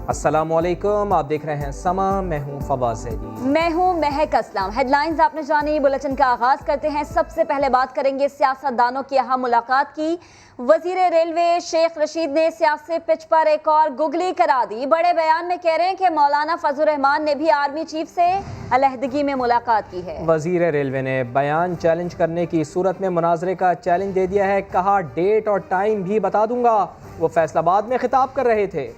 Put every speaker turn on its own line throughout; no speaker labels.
السلام علیکم، آپ دیکھ رہے ہیں سما، میں ہوں فواز زیدی،
میں ہوں مہک اسلم۔ ہیڈ لائنز آپ نے جانی، بلیٹن کا آغاز کرتے ہیں۔ سب سے پہلے بات کریں گے سیاست دانوں کی اہم ملاقات کی۔ وزیر ریلوے شیخ رشید نے سیاسی پچ پر ایک اور گگلی کرا دی۔ بڑے بیان میں کہہ رہے ہیں کہ مولانا فضل الرحمان نے بھی آرمی چیف سے علیحدگی میں ملاقات کی ہے۔
وزیر ریلوے نے بیان چیلنج کرنے کی صورت میں مناظرے کا چیلنج دے دیا ہے، کہا ڈیٹ اور ٹائم بھی بتا دوں گا۔ وہ فیصل آباد میں خطاب کر رہے تھے۔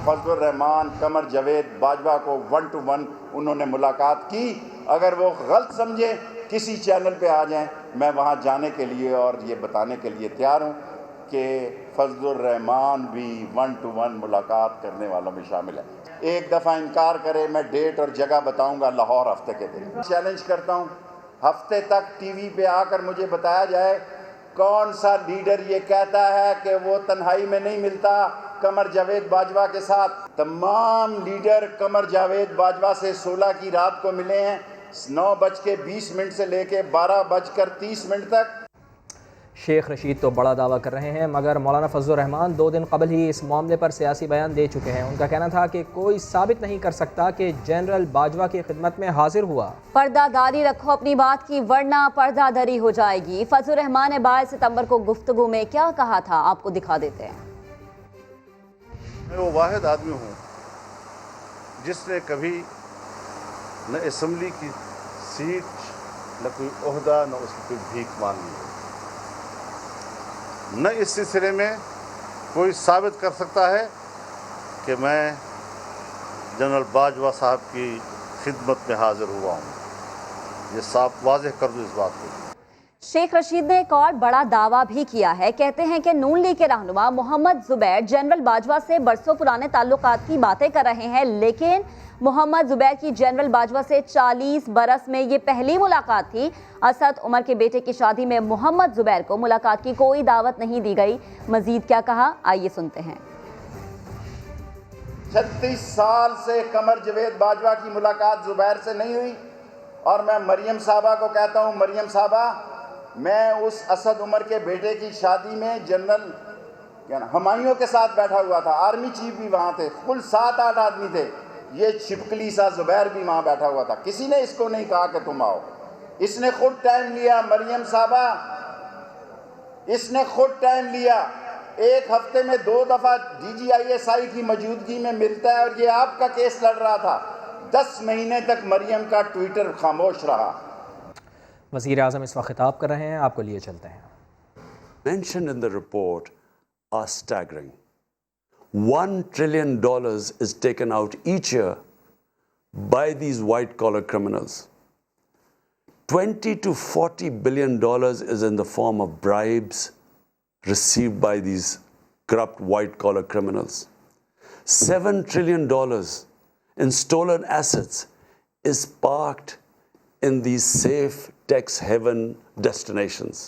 فضل الرحمان، قمر جاوید باجوہ کو 1 to 1 انہوں نے ملاقات کی۔ اگر وہ غلط سمجھے کسی چینل پہ آ جائیں، میں وہاں جانے کے لیے اور یہ بتانے کے لیے تیار ہوں کہ فضل الرحمان بھی 1 to 1 ملاقات کرنے والوں میں شامل ہے۔ ایک دفعہ انکار کرے، میں ڈیٹ اور جگہ بتاؤں گا لاہور ہفتے کے دن۔ چیلنج کرتا ہوں، ہفتے تک ٹی وی پہ آ کر مجھے بتایا جائے کون سا لیڈر یہ کہتا ہے کہ وہ تنہائی میں نہیں ملتا قمر جاوید باجوہ کے ساتھ۔ تمام لیڈر قمر جاوید باجوہ سے 16 کی رات کو ملے ہیں، 9:20 سے لے کے 12:30 تک۔
شیخ رشید تو بڑا دعویٰ کر رہے ہیں، مگر مولانا فضل الرحمان 2 دن قبل ہی اس معاملے پر سیاسی بیان دے چکے ہیں۔ ان کا کہنا تھا کہ کوئی ثابت نہیں کر سکتا کہ جنرل باجوہ کی خدمت میں حاضر ہوا۔
پردہ داری رکھو اپنی بات کی، ورنہ پردہ دری ہو جائے گی۔ فضل الرحمان نے 22 ستمبر کو گفتگو میں کیا کہا تھا، آپ کو دکھا دیتے ہیں۔
میں وہ واحد آدمی ہوں جس نے کبھی نہ اسمبلی کی سیٹ، نہ کوئی عہدہ، نہ اس کی کوئی بھیک مانگی ہے۔ نہ اس سلسلے میں کوئی ثابت کر سکتا ہے کہ میں جنرل باجوہ صاحب کی خدمت میں حاضر ہوا ہوں۔ یہ صاف واضح کر دوں اس بات کو۔
شیخ رشید نے ایک اور بڑا دعویٰ بھی کیا ہے۔ کہتے ہیں کہ نون لیگ کے رہنما محمد زبیر جنرل باجوہ سے برسوں پرانے تعلقات کی باتیں کر رہے ہیں، لیکن محمد زبیر کی جنرل باجوہ سے 40 برس میں یہ پہلی ملاقات تھی۔ اسد عمر کے بیٹے کی شادی میں محمد زبیر کو ملاقات کی کوئی دعوت نہیں دی گئی۔ مزید کیا کہا، آئیے سنتے ہیں۔
36 سال سے قمر جاوید باجوہ کی ملاقات زبیر سے نہیں ہوئی، اور میں مریم صاحبہ کو کہتا ہوں، مریم صاحبہ، میں اس اسد عمر کے بیٹے کی شادی میں جنرل ہمایوں کے ساتھ بیٹھا ہوا تھا، آرمی چیف بھی وہاں تھے، کل 7-8 آدمی تھے، یہ چھپکلی سا زبیر بھی وہاں بیٹھا ہوا تھا۔ کسی نے اس کو نہیں کہا کہ تم آؤ، اس نے خود ٹائم لیا۔ مریم صاحبہ، اس نے خود ٹائم لیا، ایک ہفتے میں 2 دفعہ DGISI کی موجودگی میں ملتا ہے، اور یہ آپ کا کیس لڑ رہا تھا۔ 10 مہینے تک مریم کا ٹویٹر خاموش رہا۔
وزیر اعظم اس وقت خطاب کر رہے ہیں، آپ کو لیے چلتے ہیں۔
Mentioned in the report are staggering. $1 trillion is taken out each year by these white-collar criminals. 20 to 40 billion dollars is in the form of bribes received by these corrupt white-collar criminals. $7 trillion in stolen assets is parked in these safe tax haven destinations.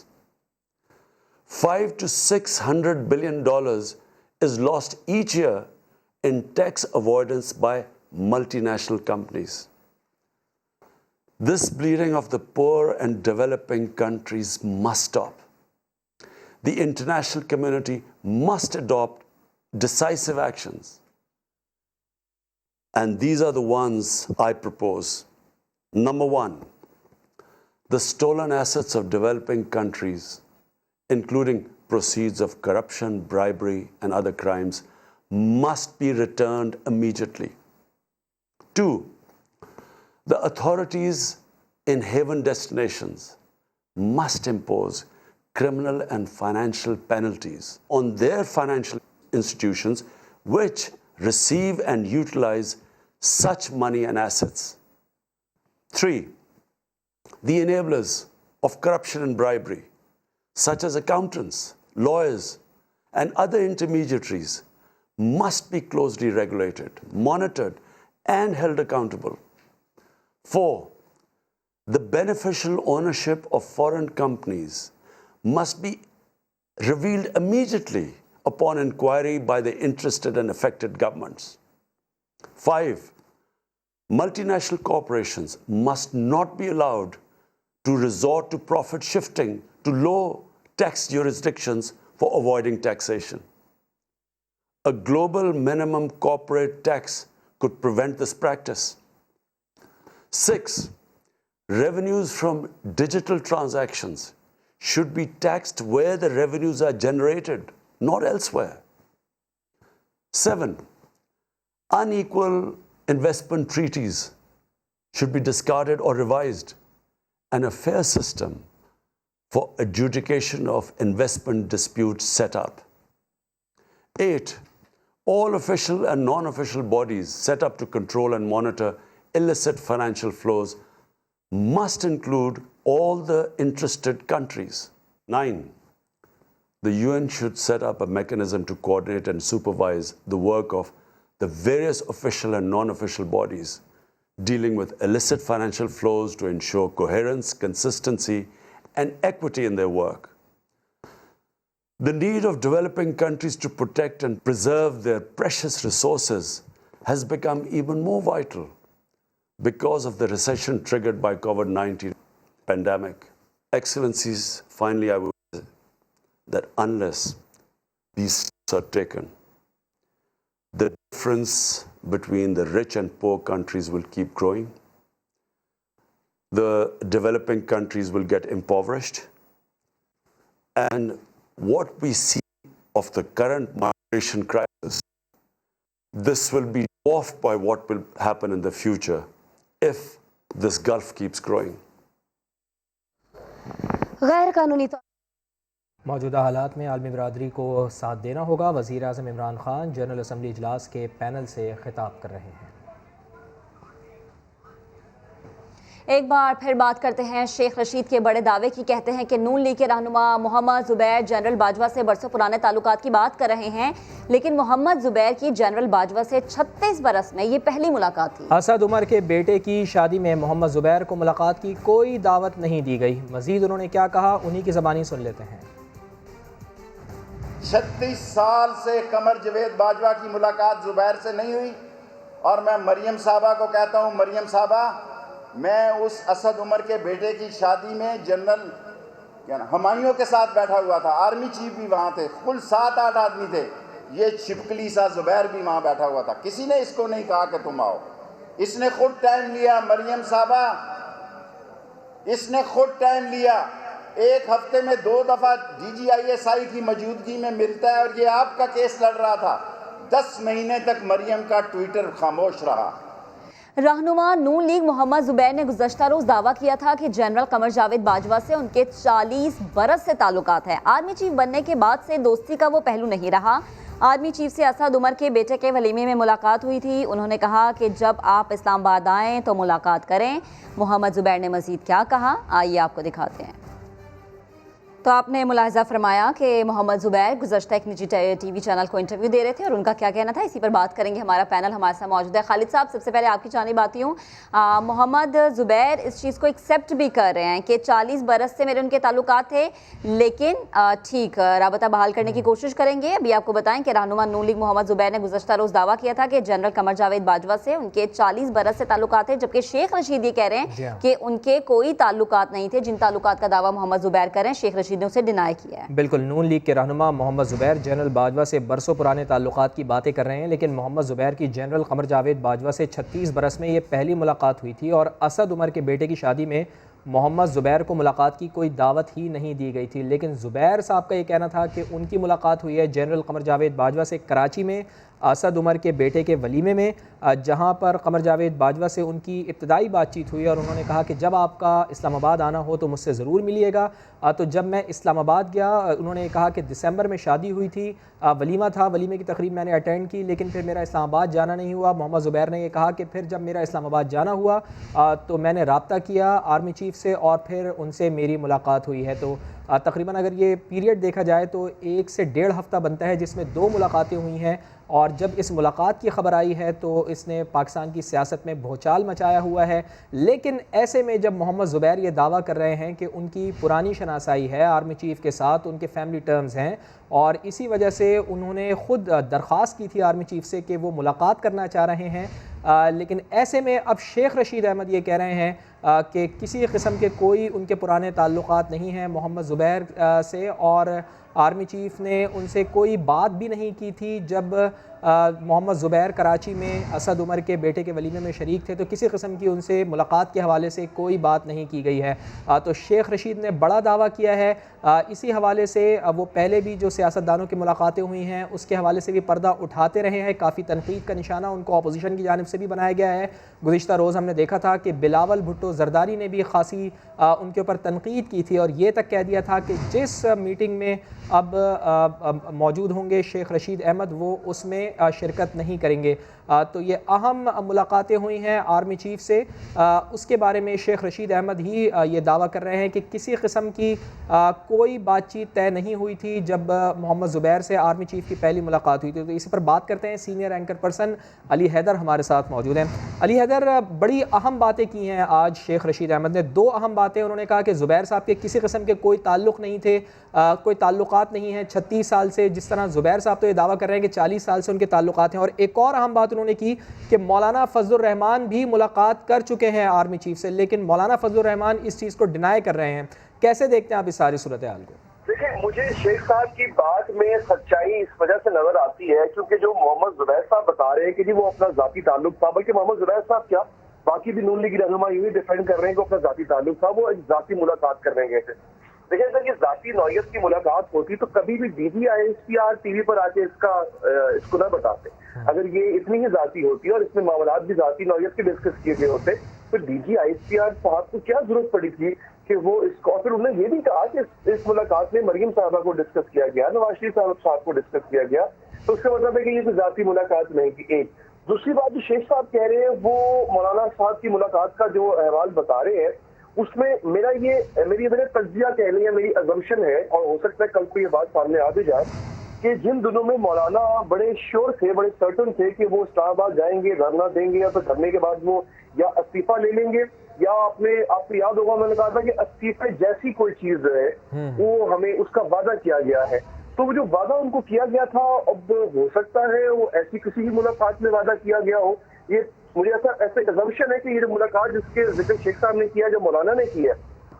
500 to 600 billion dollars is lost each year in tax avoidance by multinational companies. This bleeding of the poor and developing countries must stop. The international community must adopt decisive actions. And these are the ones I propose. Number 1, the stolen assets of developing countries, including proceeds of corruption, bribery, and other crimes, must be returned immediately. 2, the authorities in haven destinations must impose criminal and financial penalties on their financial institutions which receive and utilize such money and assets. 3, the enablers of corruption and bribery, such as accountants, lawyers, and other intermediaries, must be closely regulated, monitored, and held accountable. 4, the beneficial ownership of foreign companies must be revealed immediately upon inquiry by the interested and affected governments. 5, multinational corporations must not be allowed to resort to profit shifting to low tax jurisdictions for avoiding taxation. A global minimum corporate tax could prevent this practice. 6, revenues from digital transactions should be taxed where the revenues are generated, not elsewhere. 7, unequal investment treaties should be discarded or revised, and a fair system for adjudication of investment disputes set up. 8, all official and non-official bodies set up to control and monitor illicit financial flows must include all the interested countries. 9, the UN should set up a mechanism to coordinate and supervise the work of the various official and non-official bodies dealing with illicit financial flows to ensure coherence, consistency, and equity in their work. The need of developing countries to protect and preserve their precious resources has become even more vital because of the recession triggered by COVID-19 pandemic. Excellencies, finally, I would say that unless these steps are taken, the difference between the rich and poor countries will keep growing. The developing countries will get impoverished. And what we see of the current migration crisis, this will be dwarfed by what will happen in the future if this gulf keeps growing.
غیر قانونی طور
موجودہ حالات میں عالمی برادری کو ساتھ دینا ہوگا. وزیر اعظم عمران خان جنرل اسمبلی اجلاس کے پینل سے خطاب کر رہے ہیں.
ایک بار پھر بات کرتے ہیں شیخ رشید کے بڑے دعوے کی. کہتے ہیں کہ نون لیگ کے رہنما محمد زبیر جنرل باجوہ سے برسوں پرانے تعلقات کی بات کر رہے ہیں، لیکن محمد زبیر کی جنرل باجوہ سے 36 برس میں یہ پہلی ملاقات تھی.
اسد عمر کے بیٹے کی شادی میں محمد زبیر کو ملاقات کی کوئی دعوت نہیں دی گئی. مزید انہوں نے کیا کہا، انہی کی زبانی سن لیتے ہیں.
36 سال سے قمر جاوید باجوہ کی ملاقات زبیر سے نہیں ہوئی، اور میں مریم صاحبہ کو کہتا ہوں، مریم صاحبہ، میں اس اسد عمر کے بیٹے کی شادی میں جنرل ہمایوں کے ساتھ بیٹھا ہوا تھا، آرمی چیف بھی وہاں تھے، کل 7-8 آدمی تھے. یہ چھپکلی سا زبیر بھی وہاں بیٹھا ہوا تھا. کسی نے اس کو نہیں کہا کہ تم آؤ. اس نے خود ٹائم لیا. مریم صاحبہ، اس نے خود ٹائم لیا. ایک ہفتے میں 2 دفعہ DGISI کی موجودگی میں ملتا ہے، اور یہ آپ کا کیس لڑ رہا تھا. 10 مہینے تک مریم کا ٹویٹر خاموش رہا.
رہنما نون لیگ محمد زبیر نے گزشتہ روز دعویٰ کیا تھا کہ جنرل قمر جاوید باجوہ سے ان کے 40 برس سے تعلقات ہیں. آرمی چیف بننے کے بعد سے دوستی کا وہ پہلو نہیں رہا. آرمی چیف سے اسد عمر کے بیٹے کے ولیمے میں ملاقات ہوئی تھی. انہوں نے کہا کہ جب آپ اسلام آباد آئیں تو ملاقات کریں. محمد زبیر نے مزید کیا کہا، آئیے آپ کو دکھاتے ہیں. تو آپ نے ملاحظہ فرمایا کہ محمد زبیر گزشتہ ایک نجی ٹی وی چینل کو انٹرویو دے رہے تھے، اور ان کا کیا کہنا تھا، اسی پر بات کریں گے. ہمارا پینل ہمارے ساتھ موجود ہے. خالد صاحب، سب سے پہلے آپ کی جانب آتی ہوں. محمد زبیر اس چیز کو ایکسیپٹ بھی کر رہے ہیں کہ 40 برس سے میرے ان کے تعلقات تھے، لیکن ٹھیک رابطہ بحال کرنے کی کوشش کریں گے. ابھی آپ کو بتائیں کہ رہنما نون لیگ محمد زبیر نے گزشتہ روز دعویٰ کیا تھا کہ جنرل قمر جاوید باجوہ سے ان کے 40 برس سے تعلقات ہیں، جبکہ شیخ رشید یہ کہہ رہے ہیں کہ ان کے کوئی تعلقات نہیں تھے. جن تعلقات کا دعویٰ محمد زبیر کر رہے ہیں، شیخ رشید نے اسے ڈینائی کیا.
بالکل، نون لیگ کے رہنما محمد زبیر جنرل باجوہ سے برسوں پرانے تعلقات کی باتیں کر رہے ہیں، لیکن محمد زبیر کی جنرل قمر جاوید باجوہ سے 36 برس میں یہ پہلی ملاقات ہوئی تھی، اور اسد عمر کے بیٹے کی شادی میں محمد زبیر کو ملاقات کی کوئی دعوت ہی نہیں دی گئی تھی. لیکن زبیر صاحب کا یہ کہنا تھا کہ ان کی ملاقات ہوئی ہے جنرل قمر جاوید باجوہ سے کراچی میں اسد عمر کے بیٹے کے ولیمے میں، جہاں پر قمر جاوید باجوہ سے ان کی ابتدائی بات چیت ہوئی، اور انہوں نے کہا کہ جب آپ کا اسلام آباد آنا ہو تو مجھ سے ضرور ملیے گا. تو جب میں اسلام آباد گیا، انہوں نے کہا کہ دسمبر میں شادی ہوئی تھی، ولیمہ تھا، ولیمے کی تقریب میں نے اٹینڈ کی، لیکن پھر میرا اسلام آباد جانا نہیں ہوا. محمد زبیر نے یہ کہا کہ پھر جب میرا اسلام آباد جانا ہوا تو میں نے رابطہ کیا آرمی چیف سے، اور پھر ان سے میری ملاقات ہوئی ہے. تو تقریباً اگر یہ پیریڈ دیکھا جائے تو 1 سے 1.5 ہفتہ بنتا ہے جس میں 2 ملاقاتیں ہوئی ہیں. اور جب اس ملاقات کی خبر آئی ہے تو اس نے پاکستان کی سیاست میں بھوچال مچایا ہوا ہے. لیکن ایسے میں جب محمد زبیر یہ دعویٰ کر رہے ہیں کہ ان کی پرانی شناسائی ہے آرمی چیف کے ساتھ، ان کے فیملی ٹرمز ہیں، اور اسی وجہ سے انہوں نے خود درخواست کی تھی آرمی چیف سے کہ وہ ملاقات کرنا چاہ رہے ہیں، لیکن ایسے میں اب شیخ رشید احمد یہ کہہ رہے ہیں کہ کسی قسم کے کوئی ان کے پرانے تعلقات نہیں ہیں محمد زبیر سے، اور آرمی چیف نے ان سے کوئی بات بھی نہیں کی تھی جب محمد زبیر کراچی میں اسد عمر کے بیٹے کے ولیمے میں شریک تھے، تو کسی قسم کی ان سے ملاقات کے حوالے سے کوئی بات نہیں کی گئی ہے۔ تو شیخ رشید نے بڑا دعویٰ کیا ہے، اسی حوالے سے وہ پہلے بھی جو سیاستدانوں کی ملاقاتیں ہوئی ہیں اس کے حوالے سے بھی پردہ اٹھاتے رہے ہیں، کافی تنقید کا نشانہ ان کو اپوزیشن کی جانب سے بھی بنایا گیا ہے۔ گزشتہ روز ہم نے دیکھا تھا کہ بلاول بھٹو زرداری نے بھی خاصی ان کے اوپر تنقید کی تھی اور یہ تک کہہ دیا تھا کہ جس میٹنگ میں اب موجود ہوں گے شیخ رشید احمد وہ اس میں شرکت نہیں کریں گے۔ تو یہ اہم ملاقاتیں ہوئی ہیں آرمی چیف سے، اس کے بارے میں شیخ رشید احمد ہی یہ دعویٰ کر رہے ہیں کہ کسی قسم کی کوئی بات چیت طے نہیں ہوئی تھی جب محمد زبیر سے آرمی چیف کی پہلی ملاقات ہوئی تھی۔ تو اس پر بات کرتے ہیں، سینئر اینکر پرسن علی حیدر ہمارے ساتھ موجود ہیں۔ علی حیدر، بڑی اہم باتیں کی ہیں آج شیخ رشید احمد نے، دو اہم باتیں انہوں نے کہا کہ زبیر صاحب کے کسی قسم کے کوئی تعلق نہیں تھے، کوئی تعلقات نہیں ہیں 36 سال سے، جس طرح زبیر صاحب تو یہ دعویٰ کر رہے ہیں کہ 40 سال سے ان کے تعلقات ہیں، اور ایک اور اہم بات انہوں نے کی کہ مولانا فضل الرحمان بھی ملاقات کر چکے ہیں آرمی چیف سے، لیکن مولانا فضل الرحمان اس چیز کو ڈینائی کر رہے ہیں۔ کیسے دیکھتے ہیں آپ اس ساری صورتحال کو؟
دیکھیں، مجھے شیخ صاحب کی بات میں سچائی اس وجہ سے نظر آتی ہے کیونکہ جو محمد زبیر صاحب بتا رہے ہیں کہ جی وہ اپنا ذاتی تعلق تھا، بلکہ محمد زبیر صاحب کیا باقی بھی نون لیگی رہنما یوں ہی ڈیفینڈ کر رہے ہیں کہ اپنا ذاتی تعلق تھا، وہ ایک ذاتی ملاقات کرنے گئے تھے۔ دیکھیں اگر یہ ذاتی نوعیت کی ملاقات ہوتی تو کبھی بھی DGISPR ٹی وی پر آ کے اس کو نہ بتاتے۔ اگر یہ اتنی ہی ذاتی ہوتی اور اس میں معاملات بھی ذاتی نوعیت کے ڈسکس کیے گئے ہوتے تو DGISPR صاحب کو کیا ضرورت پڑی تھی کہ وہ اس کو، اور پھر انہوں نے یہ بھی کہا کہ اس ملاقات میں مریم صاحبہ کو ڈسکس کیا گیا، نواز شریف صاحب کو ڈسکس کیا گیا، تو اس کا مطلب ہے کہ یہ کوئی ذاتی ملاقات نہیں تھی۔ ایک دوسری بات جو شیخ صاحب کہہ رہے ہیں وہ مولانا صاحب کی ملاقات کا جو احوال بتا رہے ہیں اس میں میری تجزیہ کہہ لیں یا میری ازمپشن ہے، اور ہو سکتا ہے کل کو یہ بات سامنے آ بھی جائے کہ جن دنوں میں مولانا بڑے شیور تھے، بڑے سرٹن تھے کہ وہ اسلام آباد جائیں گے، دھرنا دیں گے، یا پھر دھرنے کے بعد وہ یا استعفیٰ لے لیں گے یا آپ کو یاد ہوگا میں نے کہا تھا کہ استعفے جیسی کوئی چیز ہے وہ ہمیں اس کا وعدہ کیا گیا ہے، تو وہ جو وعدہ ان کو کیا گیا تھا اب ہو سکتا ہے وہ ایسی کسی بھی ملاقات میں وعدہ کیا گیا ہو۔ یہ مجھے ایسا ایگزمپشن ہے کہ یہ جو ملاقات جس کے ذکر شیخ صاحب نے کیا، جو مولانا نے کی ہے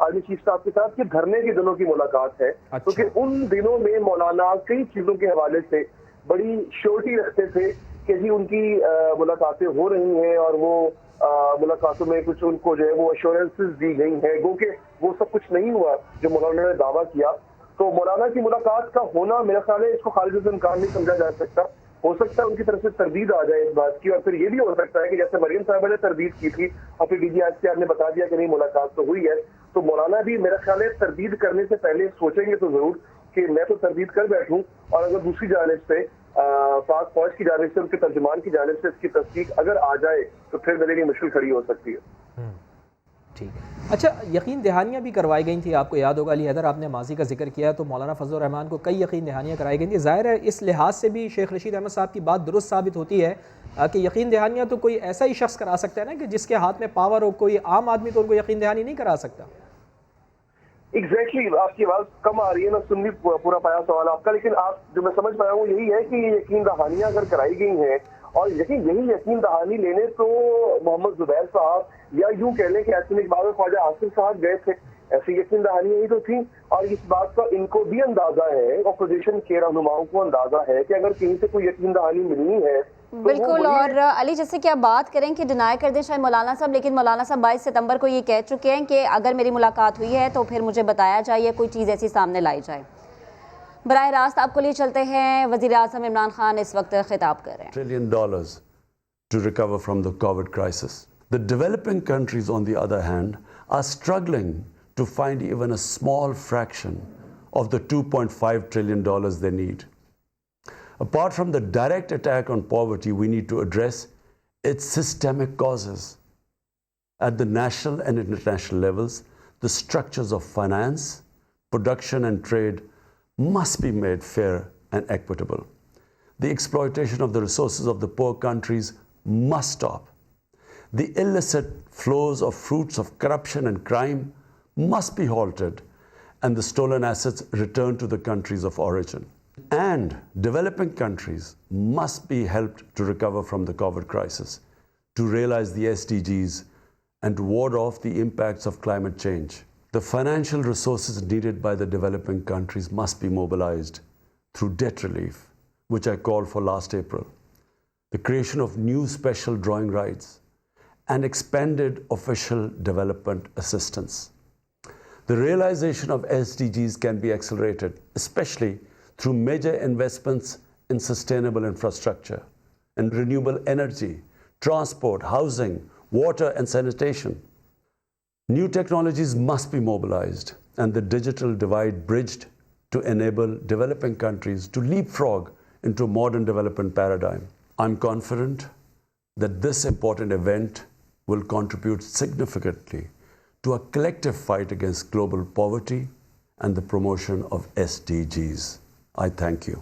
آرمی چیف صاحب کے ساتھ، کہ دھرنے کے دنوں کی ملاقات ہے، کیونکہ ان دنوں میں مولانا کئی چیزوں کے حوالے سے بڑی شیورٹی رکھتے تھے کہ جی ان کی ملاقاتیں ہو رہی ہیں اور وہ ملاقاتوں میں کچھ ان کو جو ہے وہ ایشورنسز دی گئی ہیں، گو کہ وہ سب کچھ نہیں ہوا جو مولانا نے دعویٰ کیا۔ تو مولانا کی ملاقات کا ہونا میرا خیال ہے اس کو خارج سے امکان نہیں سمجھا جا سکتا۔ ہو سکتا ہے ان کی طرف سے تردید آ جائے اس بات کی، اور پھر یہ بھی ہو سکتا ہے کہ جیسے مریم صاحبہ نے تردید کی تھی اور پھر DGISPR نے بتا دیا کہ نہیں ملاقات تو ہوئی ہے، تو مولانا بھی میرا خیال ہے تردید کرنے سے پہلے سوچیں گے تو ضرور کہ میں تو تردید کر بیٹھوں، اور اگر دوسری جانب سے پاک فوج کی جانب سے، ان کے ترجمان کی جانب سے اس کی تصدیق اگر آ جائے تو پھر میرے لیے مشکل کھڑی ہو سکتی ہے۔
ٹھیک ہے، اچھا یقین دہانیاں بھی کروائی گئی تھیں، آپ کو یاد ہوگا علی حیدر، آپ نے ماضی کا ذکر کیا تو مولانا فضل الرحمان کو کئی یقین دہانیاں کرائی گئی تھیں۔ ظاہر ہے اس لحاظ سے بھی شیخ رشید احمد صاحب کی بات درست ثابت ہوتی ہے کہ یقین دہانیاں تو کوئی ایسا ہی شخص کرا سکتا ہے نا کہ جس کے ہاتھ میں پاور ہو، کوئی عام آدمی تو ان کو یقین دہانی نہیں کرا سکتا۔
ایگزیکٹلی، آپ کی آواز کم آ رہی ہے، میں سن بھی پورا پایا سوال آپ کا، لیکن آپ جو میں سمجھ پایا ہوں یہی ہے کہ یہ یقین دہانیاں اگر کرائی گئی ہیں، اور یہی یقین دہانی لینے تو محمد زبیر صاحب یا یوں کہہ لیں کہ ایسے اقبال اور خواجہ آصف صاحب گئے تھے، ایسی یقین دہانیاں ہی تو تھیں، اور اس بات کا ان کو بھی اندازہ ہے، اپوزیشن کے رہنماؤں کو اندازہ ہے کہ اگر کہیں سے کوئی یقین دہانی ملنی ہے
بالکل۔ اور علی جیسے کہ آپ بات کریں کہ ڈینائی کر دیں شاید مولانا صاحب، لیکن مولانا صاحب 22 ستمبر کو یہ کہہ چکے ہیں کہ اگر میری ملاقات ہوئی ہے تو پھر مجھے بتایا جائے، کوئی چیز ایسی سامنے لائی جائے۔ براہ راست آپ کو لیے چلتے ہیں، وزیر اعظم عمران خان اس وقت خطاب کر رہے ہیں۔
$1 trillion to recover from the COVID crisis. The developing countries, on the other hand, are struggling to find even a small fraction of the $2.5 trillion they need. Apart from the direct attack on poverty, we need to address its systemic causes. At the national and international levels, the structures of finance, production and trade must be made fair and equitable. The exploitation of the resources of the poor countries must stop. The illicit flows of fruits of corruption and crime must be halted, and the stolen assets returned to the countries of origin. And developing countries must be helped to recover from the COVID crisis, to realize the SDGs, and to ward off the impacts of climate change. The financial resources needed by the developing countries must be mobilized through debt relief, which I called for last April, the creation of new special drawing rights, and expanded official development assistance. The realization of SDGs can be accelerated, especially through major investments in sustainable infrastructure and renewable energy, transport, housing, water, and sanitation. New technologies must be mobilized and the digital divide bridged to enable developing countries to leapfrog into a modern development paradigm. I'm confident that this important event will contribute significantly to a collective fight against global poverty and the promotion of SDGs. I thank you.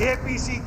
APC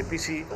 APC,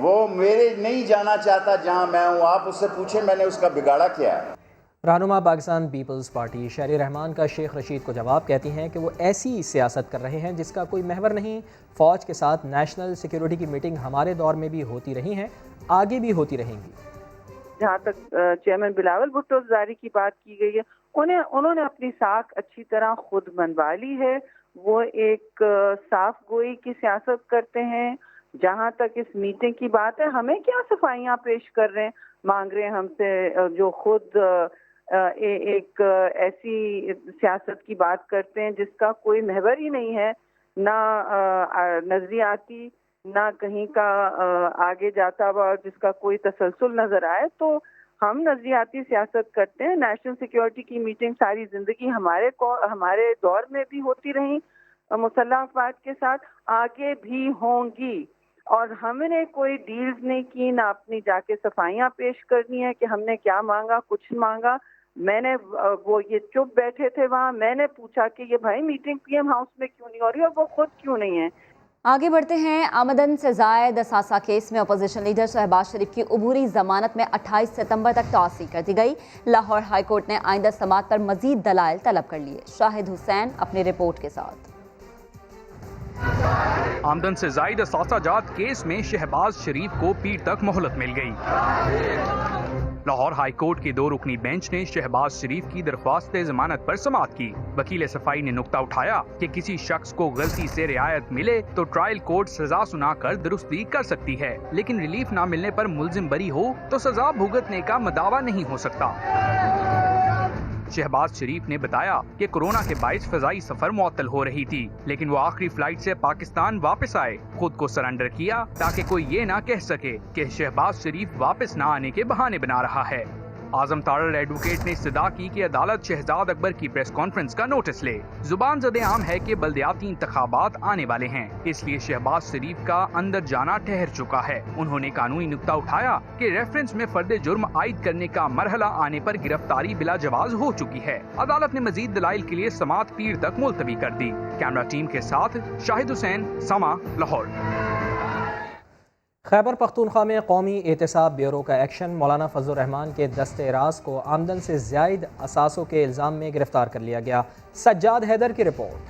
وہ میرے نہیں جانا چاہتا جہاں میں ہوں. آپ اس سے پوچھیں میں نے اس کا بگاڑا کیا ہے.
رہنما پاکستان پیپلز پارٹی شہری رحمان کا شیخ رشید کو جواب کہتی ہیں کہ وہ ایسی سیاست کر رہے ہیں جس کا کوئی محور نہیں. فوج کے ساتھ نیشنل سیکیورٹی کی میٹنگ ہمارے دور میں بھی ہوتی رہی ہیں, آگے بھی ہوتی رہیں گی.
جہاں تک چیئرمین بلاول بھٹو زاری کی بات کی گئی ہے, انہوں نے اپنی ساکھ اچھی طرح خود منوا لی ہے. وہ ایک صاف گوئی کی سیاست کرتے ہیں. جہاں تک اس میٹنگ کی بات ہے, ہمیں کیا صفائیاں پیش کر رہے ہیں, مانگ رہے ہیں ہم سے, جو خود ایک ایسی سیاست کی بات کرتے ہیں جس کا کوئی محور ہی نہیں ہے, نہ نظریاتی نہ کہیں کا آگے جاتا ہوا جس کا کوئی تسلسل نظر آئے. تو ہم نظریاتی سیاست کرتے ہیں. نیشنل سیکیورٹی کی میٹنگ ساری زندگی ہمارے دور میں بھی ہوتی رہی مسلح افواج کے ساتھ, آگے بھی ہوں گی. اور ہم نے کوئی ڈیلز نہیں کی, نہ اپنی جا کے صفائیاں پیش کرنی ہے کہ ہم نے کیا مانگا, کچھ مانگا. میں نے وہ یہ چپ بیٹھے تھے وہاں, میں نے پوچھا کہ یہ بھائی میٹنگ پی ایم ہاؤس میں کیوں نہیں ہو رہی, اور وہ خود کیوں نہیں ہے.
آگے بڑھتے ہیں. آمدن سے زائد اثاثہ کیس میں اپوزیشن لیڈر شہباز شریف کی عبوری ضمانت میں 28 ستمبر تک توسیع کر دی گئی. لاہور ہائی کورٹ نے آئندہ سماعت پر مزید دلائل طلب کر لیے. شاہد حسین اپنی رپورٹ کے ساتھ.
آمدن سے زائد اثاثہ جات کیس میں شہباز شریف کو پیر تک مہلت مل گئی. لاہور ہائی کورٹ کی 2 رکنی بینچ نے شہباز شریف کی درخواست ضمانت پر سماعت کی. وکیل صفائی نے نقطہ اٹھایا کہ کسی شخص کو غلطی سے رعایت ملے تو ٹرائل کورٹ سزا سنا کر درستی کر سکتی ہے, لیکن ریلیف نہ ملنے پر ملزم بری ہو تو سزا بھگتنے کا مداوا نہیں ہو سکتا. شہباز شریف نے بتایا کہ کورونا کے باعث فضائی سفر معطل ہو رہی تھی, لیکن وہ آخری فلائٹ سے پاکستان واپس آئے, خود کو سرنڈر کیا تاکہ کوئی یہ نہ کہہ سکے کہ شہباز شریف واپس نہ آنے کے بہانے بنا رہا ہے. اعظم تارڑ ایڈوکیٹ نے استدعا کی کہ عدالت شہزاد اکبر کی پریس کانفرنس کا نوٹس لے. زبان زد عام ہے کہ بلدیاتی انتخابات آنے والے ہیں, اس لیے شہباز شریف کا اندر جانا ٹھہر چکا ہے. انہوں نے قانونی نقطہ اٹھایا کہ ریفرنس میں فرد جرم عائد کرنے کا مرحلہ آنے پر گرفتاری بلا جواز ہو چکی ہے. عدالت نے مزید دلائل کے لیے سماعت پیر تک ملتوی کر دی. کیمرہ ٹیم کے ساتھ شاہد حسین, سما, لاہور.
خیبر پختونخوا میں قومی احتساب بیورو کا ایکشن. مولانا فضل الرحمان کے دست راز کو آمدن سے زائد اثاثوں کے الزام میں گرفتار کر لیا گیا. سجاد حیدر کی رپورٹ.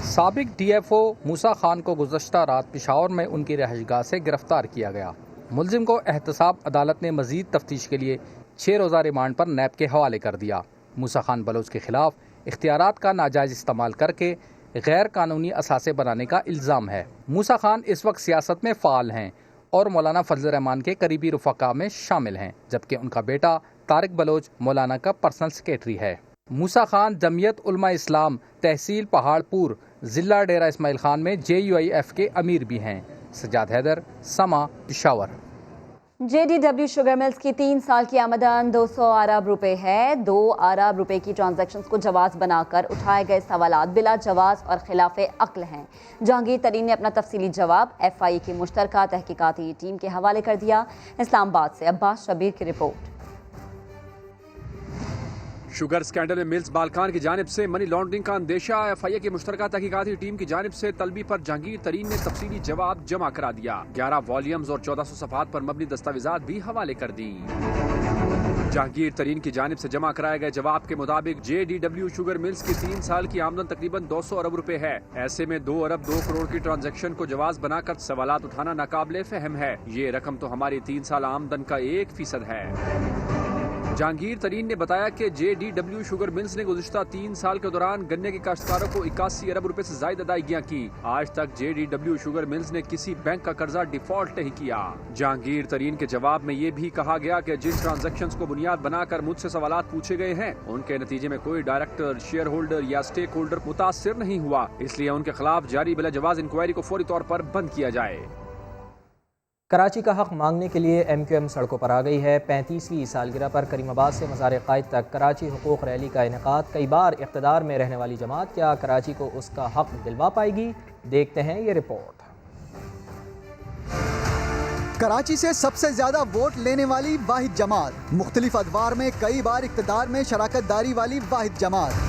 سابق ڈی ایف او موسیٰ خان کو گزشتہ رات پشاور میں ان کی رہائش گاہ سے گرفتار کیا گیا. ملزم کو احتساب عدالت نے مزید تفتیش کے لیے 6 روزہ ریمانڈ پر نیب کے حوالے کر دیا. موسیٰ خان بلوچ کے خلاف اختیارات کا ناجائز استعمال کر کے غیر قانونی اثاثے بنانے کا الزام ہے. موسیٰ خان اس وقت سیاست میں فعال ہیں اور مولانا فضل الرحمان کے قریبی رفقا میں شامل ہیں, جبکہ ان کا بیٹا طارق بلوچ مولانا کا پرسنل سیکریٹری ہے. موسیٰ خان جمعیت علماء اسلام تحصیل پہاڑ پور ضلع ڈیرہ اسماعیل خان میں JUIF کے امیر بھی ہیں. سجاد حیدر, سما, پشاور.
JDW شوگر ملز کی 3 سال کی آمدن 200 ارب روپے ہے. 2 ارب روپے کی ٹرانزیکشنز کو جواز بنا کر اٹھائے گئے سوالات بلا جواز اور خلاف عقل ہیں. جہانگیر ترین نے اپنا تفصیلی جواب FIA کی مشترکہ تحقیقاتی ٹیم کے حوالے کر دیا. اسلام آباد سے عباس شبیر کی رپورٹ.
شوگر سکینڈل میں ملز مالکان کی جانب سے منی لانڈرنگ کا اندیشہ. FIA کی مشترکہ تحقیقاتی ٹیم کی جانب سے طلبی پر جہانگیر ترین نے تفصیلی جواب جمع کرا دیا. 11 والیومز اور 1400 صفحات پر مبنی دستاویزات بھی حوالے کر دی. جہانگیر ترین کی جانب سے جمع کرائے گئے جواب کے مطابق JDW شوگر ملز کی 3 سال کی آمدن تقریباً 200 ارب روپے ہے. ایسے میں 2 ارب 2 کروڑ کی ٹرانزیکشن کو جواز بنا کر سوالات اٹھانا ناقابل فہم ہے. یہ رقم تو ہماری 3 سال آمدن کا 1% ہے. جہانگیر ترین نے بتایا کہ JDW شوگر ملز نے گزشتہ 3 سال کے دوران گنے کے کاشتکاروں کو 81 ارب روپے سے زائد ادائیگیاں کی. آج تک JDW شوگر ملز نے کسی بینک کا قرضہ ڈیفالٹ نہیں کیا. جہانگیر ترین کے جواب میں یہ بھی کہا گیا کہ جن ٹرانزیکشنز کو بنیاد بنا کر مجھ سے سوالات پوچھے گئے ہیں ان کے نتیجے میں کوئی ڈائریکٹر, شیئر ہولڈر یا سٹیک ہولڈر متاثر نہیں ہوا, اس لیے ان کے خلاف جاری بلا جواز انکوائری کو فوری طور پر بند کیا جائے.
کراچی کا حق مانگنے کے لیے MQM سڑکوں پر آ گئی ہے. 35ویں سالگرہ پر کریم آباد سے مزار قائد تک کراچی حقوق ریلی کا انعقاد. کئی بار اقتدار میں رہنے والی جماعت کیا کراچی کو اس کا حق دلوا پائے گی؟ دیکھتے ہیں یہ رپورٹ.
کراچی سے سب سے زیادہ ووٹ لینے والی واحد جماعت, مختلف ادوار میں کئی بار اقتدار میں شراکت داری والی واحد جماعت.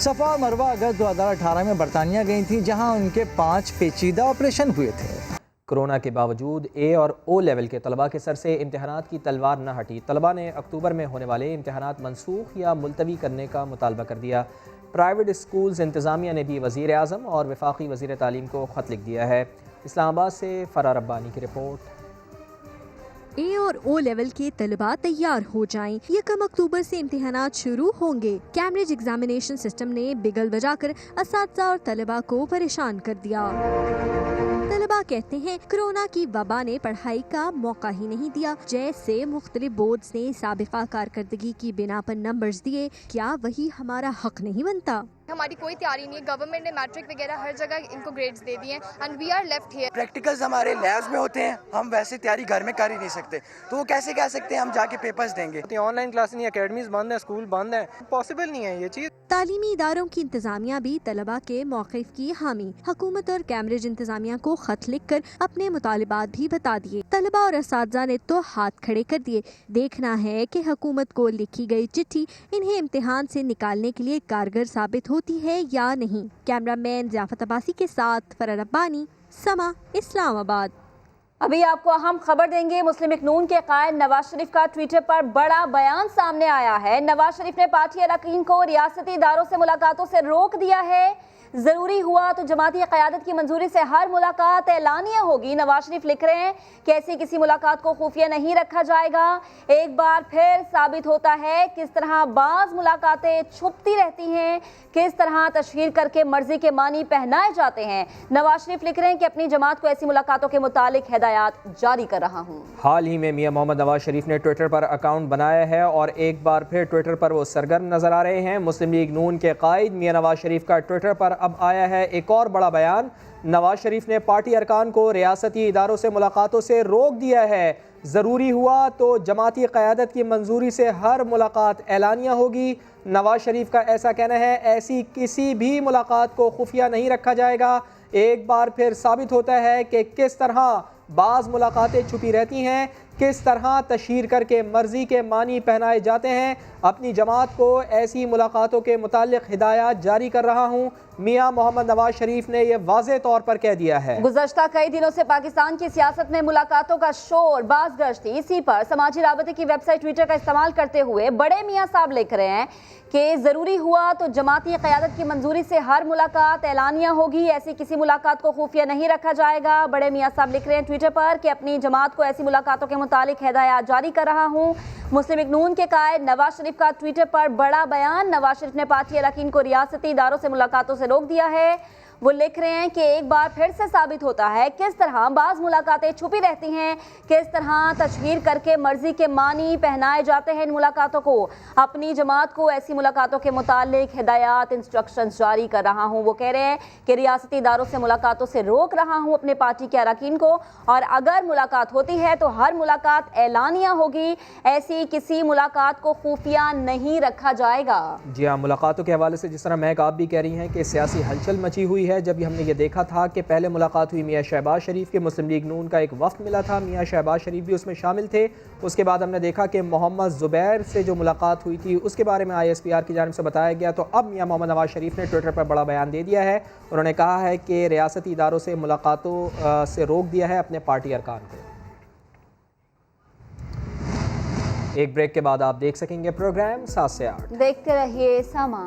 صفا اور مروہ اگست 2018 میں برطانیہ گئی تھیں، جہاں ان کے 5 پیچیدہ آپریشن ہوئے تھے۔
کرونا کے باوجود اے اور او لیول کے طلباء کے سر سے امتحانات کی تلوار نہ ہٹی۔ طلباء نے اکتوبر میں ہونے والے امتحانات منسوخ یا ملتوی کرنے کا مطالبہ کر دیا۔ پرائیویٹ اسکولز انتظامیہ نے بھی وزیر اعظم اور وفاقی وزیر تعلیم کو خط لکھ دیا ہے۔ اسلام آباد سے فرار ربانی کی رپورٹ۔
اے اور او لیول کے طلباء تیار ہو جائیں، 1 اکتوبر سے امتحانات شروع ہوں گے۔ کیمبرج ایگزامینیشن سسٹم نے بگل بجا کر اساتذہ اور طلباء کو پریشان کر دیا۔ طلباء کہتے ہیں کرونا کی وبا نے پڑھائی کا موقع ہی نہیں دیا۔ جیسے مختلف بورڈز نے سابقہ کارکردگی کی بنا پر نمبرز دیے، کیا وہی ہمارا حق نہیں بنتا؟
ہماری کوئی تیاری نہیں ہے، گورنمنٹ نے میٹرک وغیرہ ہر جگہ ان کو گریڈز دے دیے ہیں and we are left here.
Practicals ہمارے لیبز میں ہوتے ہیں، ہم ویسے تیاری گھر میں کر ہی نہیں سکتے، تو وہ کیسے کہہ سکتے ہیں ہم جا کے پیپرز دیں گے؟
آن لائن کلاس نہیں، اکیڈمیز بند ہیں، اسکول بند ہیں، پاسبل نہیں ہے یہ چیز۔
تعلیمی اداروں کی انتظامیہ بھی طلباء کے موقف کی حامی، حکومت اور کیمبرج انتظامیہ کو خط لکھ کر اپنے مطالبات بھی بتا دیے۔ طلباء اور اساتذہ نے تو ہاتھ کھڑے کر دیے۔ دیکھنا ہے کہ حکومت کو لکھی گئی چٹھی انہیں امتحان سے نکالنے کے لیے کارگر ثابت ہوتی ہے یا نہیں۔ کیمرہ مین ضیافت عباسی کے ساتھ فرار ربانی، سما، اسلام آباد۔
ابھی آپ کو اہم خبر دیں گے۔ مسلم لیگ نون کے قائد نواز شریف کا ٹویٹر پر بڑا بیان سامنے آیا ہے۔ نواز شریف نے پارٹی اراکین کو ریاستی اداروں سے ملاقاتوں سے روک دیا ہے۔ ضروری ہوا تو جماعتی قیادت کی منظوری سے ہر ملاقات اعلانیہ ہوگی۔ نواز شریف لکھ رہے ہیں کہ ایسی کسی ملاقات کو خفیہ نہیں رکھا جائے گا۔ ایک بار پھر ثابت ہوتا ہے کس طرح بعض ملاقاتیں چھپتی رہتی ہیں، کس طرح تشہیر کر کے مرضی کے معنی پہنائے جاتے ہیں۔ نواز شریف لکھ رہے ہیں کہ اپنی جماعت کو ایسی ملاقاتوں کے متعلق ہدایات جاری کر رہا ہوں۔
حال ہی میں میاں محمد نواز شریف نے ٹویٹر پر اکاؤنٹ بنایا ہے اور ایک بار پھر ٹویٹر پر وہ سرگرم نظر آ رہے ہیں۔ مسلم لیگ نون کے قائد میاں نواز شریف کا ٹویٹر پر اب آیا ہے ایک اور بڑا بیان۔ نواز شریف نے پارٹی ارکان کو ریاستی اداروں سے ملاقاتوں سے روک دیا ہے۔ ضروری ہوا تو جماعتی قیادت کی منظوری سے ہر ملاقات اعلانیہ ہوگی۔ نواز شریف کا ایسا کہنا ہے ایسی کسی بھی ملاقات کو خفیہ نہیں رکھا جائے گا۔ ایک بار پھر ثابت ہوتا ہے کہ کس طرح بعض ملاقاتیں چھپی رہتی ہیں، کس طرح تشہیر کر کے مرضی کے معنی پہنائے جاتے ہیں۔ اپنی جماعت کو ایسی ملاقاتوں کے متعلق ہدایات جاری کر رہا ہوں، میاں محمد نواز شریف نے یہ واضح طور پر کہہ دیا ہے۔
گزشتہ کئی دنوں سے پاکستان کی سیاست میں ملاقاتوں کا شور باز گشت تھی۔ اسی پر سماجی رابطے کی ویب سائٹ ٹویٹر کا استعمال کرتے ہوئے بڑے میاں صاحب لکھ رہے ہیں کہ ضروری ہوا تو جماعتی قیادت کی منظوری سے ہر ملاقات اعلانیہ ہوگی، ایسی کسی ملاقات کو خفیہ نہیں رکھا جائے گا۔ بڑے میاں صاحب لکھ رہے ہیں ٹویٹر پر کہ اپنی جماعت کو ایسی ملاقاتوں کے متعلق ہدایات جاری کر رہا ہوں۔ مسلم لیگ نون کے قائد نواز شریف کا ٹویٹر پر بڑا بیان۔ نواز شریف نے پارٹی اراکین کو ریاستی اداروں سے ملاقاتوں سے روک دیا ہے۔ وہ لکھ رہے ہیں کہ ایک بار پھر سے ثابت ہوتا ہے کس طرح بعض ملاقاتیں چھپی رہتی ہیں، کس طرح تشہیر کر کے مرضی کے معنی پہنائے جاتے ہیں ان ملاقاتوں کو۔ اپنی جماعت کو ایسی ملاقاتوں کے متعلق ہدایات انسٹرکشنز جاری کر رہا ہوں۔ وہ کہہ رہے ہیں کہ ریاستی اداروں سے ملاقاتوں سے روک رہا ہوں اپنے پارٹی کے اراکین کو، اور اگر ملاقات ہوتی ہے تو ہر ملاقات اعلانیہ ہوگی، ایسی کسی ملاقات کو خفیہ نہیں رکھا جائے گا۔
جی ہاں، ملاقاتوں کے حوالے سے جس طرح مہک آپ بھی کہہ رہی ہیں کہ سیاسی ہلچل مچی ہوئی ہے۔ جب ہم نے یہ دیکھا تھا کہ پہلے ملاقات ہوئی میاں شہباز شریف کے، مسلم لیگ نون کا ایک وفد ملا تھا، میاں شہباز شریف بھی اس میں شامل تھے۔ اس کے بعد ہم نے دیکھا کہ محمد زبیر سے جو ملاقات ہوئی تھی اس کے بارے میں ISPR کی جانب سے بتایا گیا، تو اب میاں محمد نواز شریف نے ٹویٹر پر بڑا بیان دے دیا ہے۔ انہوں نے کہا ہے کہ ریاستی اداروں سے ملاقاتوں سے روک دیا ہے اپنے پارٹی ارکان کو۔ ایک بریک کے بعد آپ دیکھ سکیں گے پروگرام 7 سے 8۔
دیکھتے رہیے سما۔